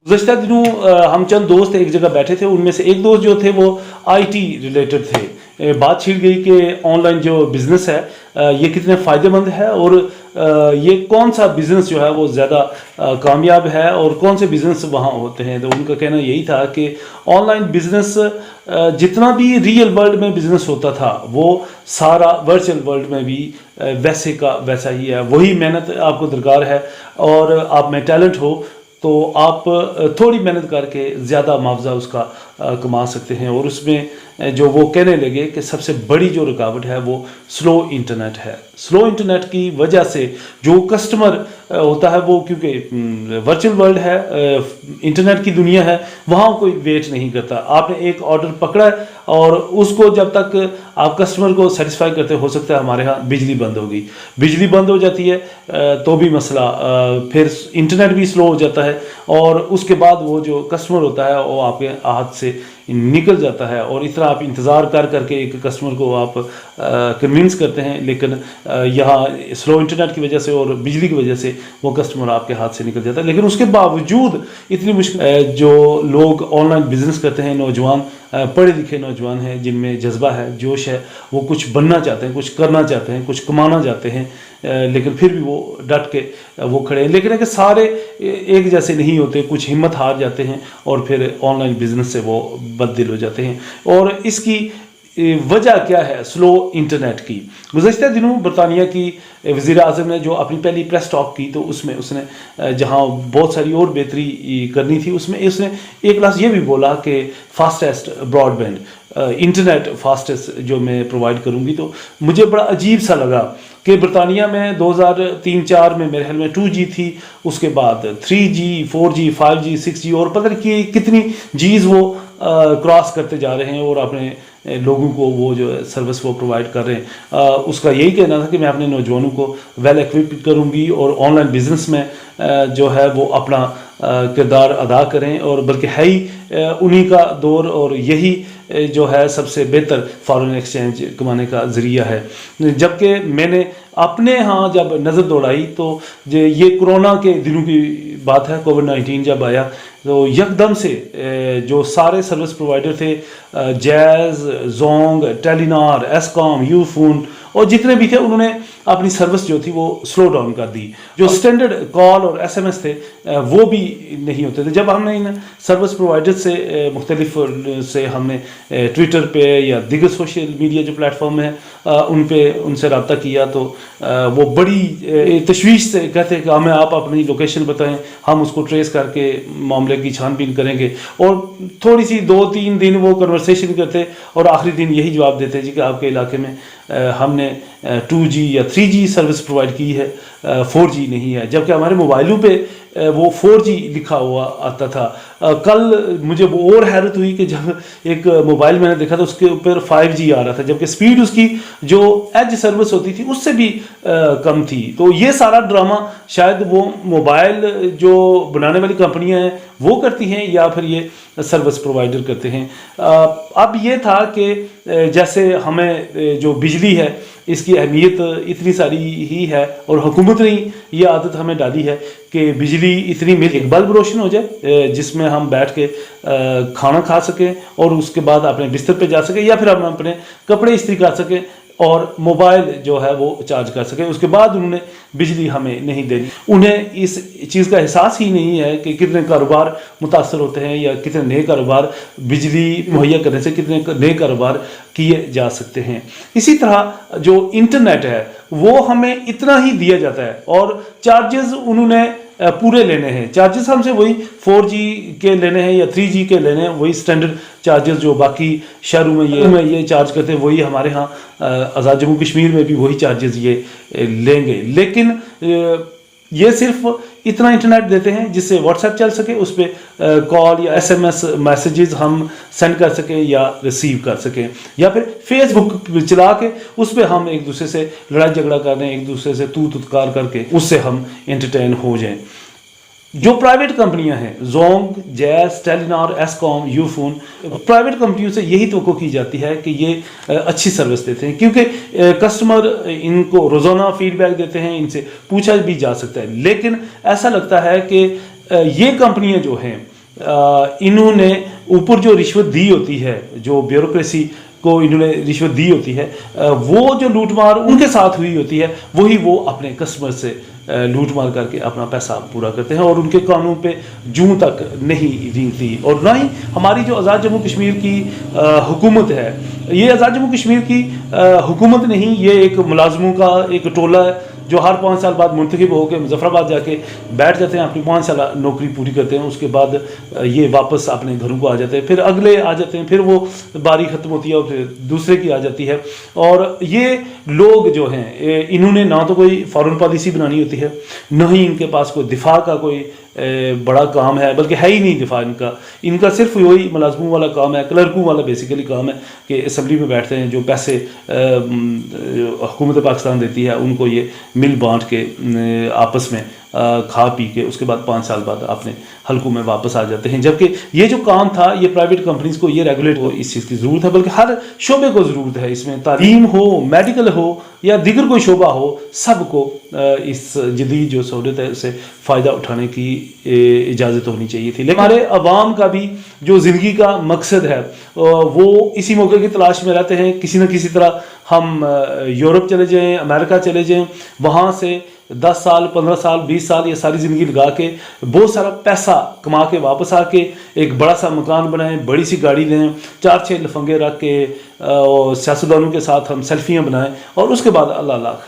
गुज़श्ता दिनों हम चंद दोस्त एक जगह बैठे थे, उनमें से एक दोस्त जो थे वो आईटी रिलेटेड थे। बात छिड़ गई कि ऑनलाइन जो बिज़नेस है ये कितने फ़ायदेमंद है और ये कौन सा बिज़नेस जो है वो ज़्यादा कामयाब है और कौन से बिज़नेस वहाँ होते हैं। तो उनका कहना यही था कि ऑनलाइन बिज़नेस जितना भी रियल वर्ल्ड में बिज़नेस होता था वो सारा वर्चुअल वर्ल्ड में भी वैसे का वैसा ही है। वही मेहनत आपको दरकार है और आप में टैलेंट हो तो आप थोड़ी मेहनत करके ज़्यादा मुआवजा उसका कमा सकते हैं। और उसमें जो वो कहने लगे कि सबसे बड़ी जो रुकावट है वो स्लो इंटरनेट है। स्लो इंटरनेट की वजह से जो कस्टमर होता है वो, क्योंकि वर्चुअल वर्ल्ड है, इंटरनेट की दुनिया है, वहाँ कोई वेट नहीं करता। आपने एक ऑर्डर पकड़ा है और उसको जब तक आप कस्टमर को सेटिस्फाई करते, हो सकता है हमारे यहाँ बिजली बंद होगी, बिजली बंद हो जाती है तो भी मसला, फिर इंटरनेट भी स्लो हो जाता है और उसके बाद वो जो कस्टमर होता है वो आपके हाथ से निकल जाता है। और इतना आप इंतज़ार कर करके एक कस्टमर को आप कन्विंस करते हैं, लेकिन यहाँ स्लो इंटरनेट की वजह से और बिजली की वजह से वो कस्टमर आपके हाथ से निकल जाता है। लेकिन उसके बावजूद इतनी मुश्किल, जो लोग ऑनलाइन बिजनेस करते हैं, नौजवान पढ़े लिखे नौजवान हैं जिनमें जज्बा है, जोश है, वो कुछ बनना चाहते हैं, कुछ करना चाहते हैं, कुछ कमाना चाहते हैं, लेकिन फिर भी वो डट के वो खड़े हैं। लेकिन कि सारे एक जैसे नहीं होते, कुछ हिम्मत हार जाते हैं और फिर ऑनलाइन बिजनेस से वो बददिल हो जाते हैं। और इसकी वजह क्या है स्लो इंटरनेट की? गुज़श्ता दिनों बरतानिया की वज़ीर आज़म ने जो अपनी पहली प्रेस टॉक की तो उसमें उसने जहां बहुत सारी और बेहतरी करनी थी, उसमें उसने एक लास्ट ये भी बोला कि फास्टेस्ट ब्रॉडबैंड इंटरनेट फास्टेस्ट जो मैं प्रोवाइड करूंगी। तो मुझे बड़ा अजीब सा लगा कि बरतानिया में 2003-4 में मेरे ख्याल में 2G थी, उसके बाद 3G, 4G, 5G, 6G और पता नहीं कि कितनी जीज वो क्रॉस करते जा रहे हैं और अपने लोगों को वो जो सर्विस वो प्रोवाइड कर रहे हैं। उसका यही कहना था कि मैं अपने नौजवानों को वेल इक्विप करूंगी और ऑनलाइन बिजनेस में जो है वो अपना किरदार अदा करें, और बल्कि है ही उन्हीं का दौर और यही जो है सबसे बेहतर फॉरेन एक्सचेंज कमाने का ज़रिया है। जबकि मैंने अपने यहाँ जब नज़र दौड़ाई तो ये कोरोना के दिनों की बात है, कोविड-19 जब आया तो यकदम से जो सारे सर्विस प्रोवाइडर थे, जैज़, जोंग, टेलीनॉर, एस्कॉम, यूफोन और जितने भी थे, उन्होंने अपनी सर्विस जो थी वो स्लो डाउन कर दी। जो स्टैंडर्ड कॉल और SMS थे वो भी नहीं होते थे। जब हमने इन सर्विस प्रोवाइडर से मुख्तलिफ से हमने ट्विटर पे या दिगर सोशल मीडिया जो प्लेटफॉर्म है उनसे रब्ता किया तो वो बड़ी तशवीश से कहते हैं कि हमें आप अपनी लोकेशन बताएं, हम उसको ट्रेस करके मामले की छानबीन करेंगे। और थोड़ी सी 2-3 दिन वो कन्वर्सेशन करते और आखिरी दिन यही जवाब देते जी कि आपके इलाके में हमने 2G या 3G सर्विस प्रोवाइड की है, 4G नहीं है। जबकि हमारे मोबाइलों पे वो 4G लिखा हुआ आता था। कल मुझे वो और हैरत हुई कि जब एक मोबाइल मैंने देखा था उसके ऊपर 5G आ रहा था, जबकि स्पीड उसकी जो एज सर्विस होती थी उससे भी कम थी। तो ये सारा ड्रामा शायद वो मोबाइल जो बनाने वाली कंपनियां हैं वो करती हैं या फिर ये सर्विस प्रोवाइडर करते हैं। अब ये था कि जैसे हमें जो बिजली है इसकी अहमियत इतनी सारी ही है और हुकूमत ने ये आदत हमें डाली है कि बिजली इतनी मिल एक बल्ब रोशन हो जाए जिसमें हम बैठ के खाना खा सकें और उसके बाद अपने बिस्तर पे जा सकें या फिर हम अपने कपड़े इस्त्री कर सकें और मोबाइल जो है वो चार्ज कर सके। उसके बाद उन्होंने बिजली हमें नहीं देनी। उन्हें इस चीज़ का एहसास ही नहीं है कि कितने कारोबार मुतासर होते हैं या कितने नए कारोबार बिजली मुहैया करने से कितने नए कारोबार किए जा सकते हैं। इसी तरह जो इंटरनेट है वो हमें इतना ही दिया जाता है और चार्जेस उन्होंने पूरे लेने हैं। चार्जेस हमसे वही 4G के लेने हैं या 3G के लेने हैं, वही स्टैंडर्ड चार्जेस जो बाकी शहरों में ये चार्ज करते हैं वही हमारे यहाँ आज़ाद जम्मू कश्मीर में भी वही चार्जेस ये लेंगे। लेकिन ये सिर्फ इतना इंटरनेट देते हैं जिससे व्हाट्सएप चल सके, उस पर कॉल या SMS मैसेजेस हम सेंड कर सकें या रिसीव कर सकें, या फिर फेसबुक चला के उस पर हम एक दूसरे से लड़ाई झगड़ा कर रहे हैं, एक दूसरे से तू तुतकार करके उससे हम एंटरटेन हो जाएं। जो प्राइवेट कंपनियां हैं, Jong, jazz, Telenor, एस्कॉम, Ufone, private कंपनियों से यही तवक्को की जाती है कि ये अच्छी सर्विस देते हैं क्योंकि कस्टमर इनको रोज़ाना फीडबैक देते हैं, इनसे पूछा भी जा सकता है। लेकिन ऐसा लगता है कि ये कंपनियां जो हैं انہوں نے اوپر جو رشوت دی ہوتی ہے, جو بیوروکریسی کو انہوں نے رشوت دی ہوتی ہے, وہ جو لوٹ مار ان کے ساتھ ہوئی ہوتی ہے وہی وہ اپنے کسٹمر سے لوٹ مار کر کے اپنا پیسہ پورا کرتے ہیں, اور ان کے قانون پہ جوں تک نہیں رینگتی. اور نہ ہی ہماری جو آزاد جموں کشمیر کی حکومت ہے, یہ آزاد جموں کشمیر کی حکومت نہیں, یہ ایک ملازموں کا ایک ٹولہ ہے جو ہر 5 سال بعد منتخب ہو کے مظفر آباد جا کے بیٹھ جاتے ہیں, اپنی 5 سال نوکری پوری کرتے ہیں, اس کے بعد یہ واپس اپنے گھروں کو آ جاتے ہیں, پھر اگلے آ جاتے ہیں, پھر وہ باری ختم ہوتی ہے اور پھر دوسرے کی آ جاتی ہے. اور یہ لوگ جو ہیں انہوں نے نہ تو کوئی فارن پالیسی بنانی ہوتی ہے, نہ ہی ان کے پاس کوئی دفاع کا کوئی بڑا کام ہے, بلکہ ہے ہی نہیں دفاع ان کا صرف وہی ملازموں والا کام ہے, کلرکوں والا بیسیکلی کام ہے کہ اسمبلی میں بیٹھتے ہیں, جو پیسے حکومت پاکستان دیتی ہے ان کو یہ مل بانٹ کے آپس میں کھا پی کے اس کے بعد 5 سال بعد اپنے حلقوں میں واپس آ جاتے ہیں. جبکہ یہ جو کام تھا یہ پرائیویٹ کمپنیز کو یہ ریگولیٹ ہو, اس چیز کی ضرورت ہے, بلکہ ہر شعبے کو ضرورت ہے اس میں, تعلیم ہو, میڈیکل ہو یا دیگر کوئی شعبہ ہو, سب کو اس جدید جو سہولت ہے اسے فائدہ اٹھانے کی اجازت ہونی چاہیے تھی. لیکن ہمارے عوام کا بھی جو زندگی کا مقصد ہے وہ اسی موقع کی تلاش میں رہتے ہیں. کسی نہ کسی طرح ہم یورپ چلے جائیں, امریکہ چلے جائیں, وہاں سے 10 سال 15 سال 20 سال یہ ساری زندگی لگا کے بہت سارا پیسہ کما کے واپس آ کے ایک بڑا سا مکان بنائیں, بڑی سی گاڑی لیں, 4-6 لفنگے رکھ کے سیاستدانوں کے ساتھ ہم سیلفیاں بنائیں, اور اس کے بعد اللہ اللہ